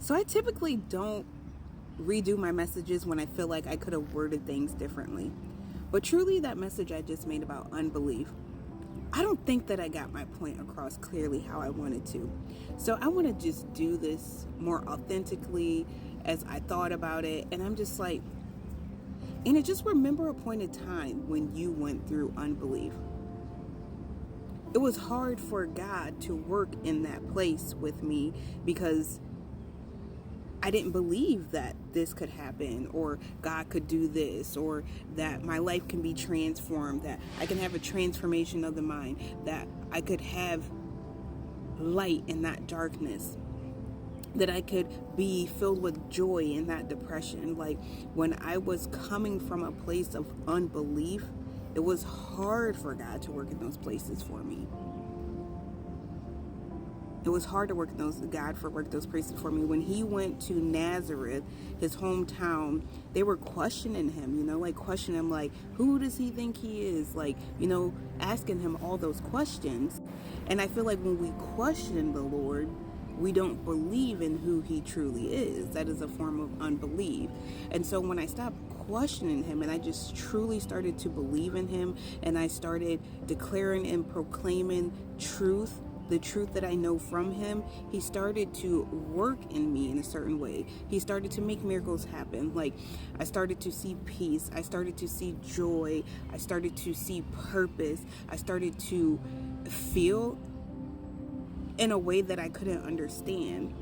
So I typically don't redo my messages when I feel like I could have worded things differently. But truly, that message I just made about unbelief, I don't think that I got my point across clearly how I wanted to. So I want to just do this more authentically as I thought about it. And I'm just like, and I just remember a point in time when you went through unbelief. It was hard for God to work in that place with me because I didn't believe that this could happen, or God could do this, or that my life can be transformed, that I can have a transformation of the mind, that I could have light in that darkness, that I could be filled with joy in that depression. Like when I was coming from a place of unbelief, it was hard for God to work in those places for me. It was hard to work in those places for me. When he went to Nazareth, his hometown, they were questioning him, like questioning him, like, who does he think he is? Like, asking him all those questions. And I feel like when we question the Lord, we don't believe in who he truly is. That is a form of unbelief. And so when I stopped questioning him and I just truly started to believe in him, and I started declaring and proclaiming truth, the truth that I know from him, he started to work in me in a certain way. He started to make miracles happen. Like I started to see peace. I started to see joy. I started to see purpose. I started to feel in a way that I couldn't understand.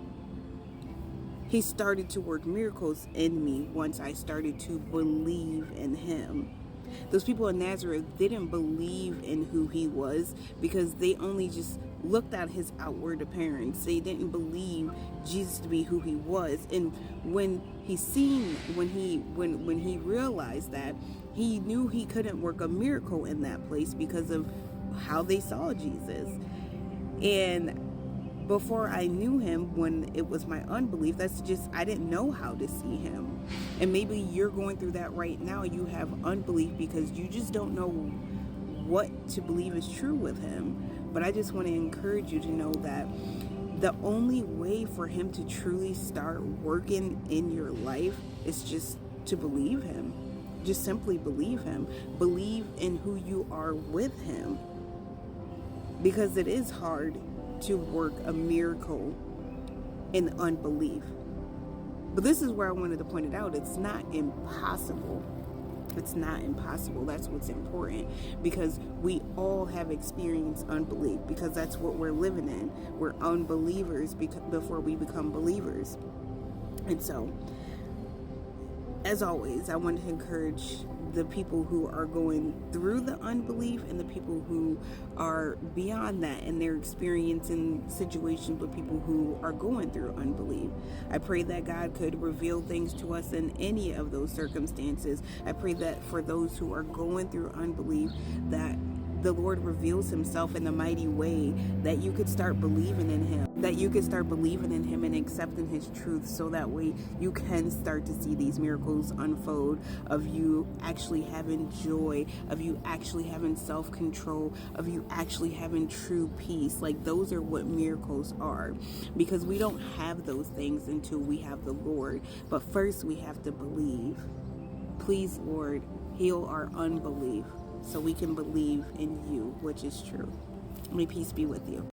He started to work miracles in me once I started to believe in him. Those people in Nazareth didn't believe in who he was because they only just looked at his outward appearance. They didn't believe Jesus to be who he was. And when he realized that, he knew he couldn't work a miracle in that place because of how they saw Jesus. And before I knew him, when it was my unbelief, I didn't know how to see him. And maybe you're going through that right now. You have unbelief because you just don't know what to believe is true with him. But I just want to encourage you to know that the only way for him to truly start working in your life is just to believe him. Just simply believe him. Believe in who you are with him. Because it is hard to work a miracle in unbelief. But this is where I wanted to point it out. It's not impossible. It's not impossible. That's what's important, because we all have experienced unbelief, because that's what we're living in. We're unbelievers before we become believers. And so, as always, I want to encourage the people who are going through the unbelief and the people who are beyond that, and they're experiencing situations with people who are going through unbelief. I pray that God could reveal things to us in any of those circumstances. I pray that for those who are going through unbelief, that the Lord reveals himself in a mighty way, that you could start believing in him, and accepting his truth, so that way you can start to see these miracles unfold, of you actually having joy, of you actually having self-control, of you actually having true peace. Like, those are what miracles are, because we don't have those things until we have the Lord. But first we have to believe. Please, Lord, heal our unbelief, so we can believe in you, which is true. May peace be with you.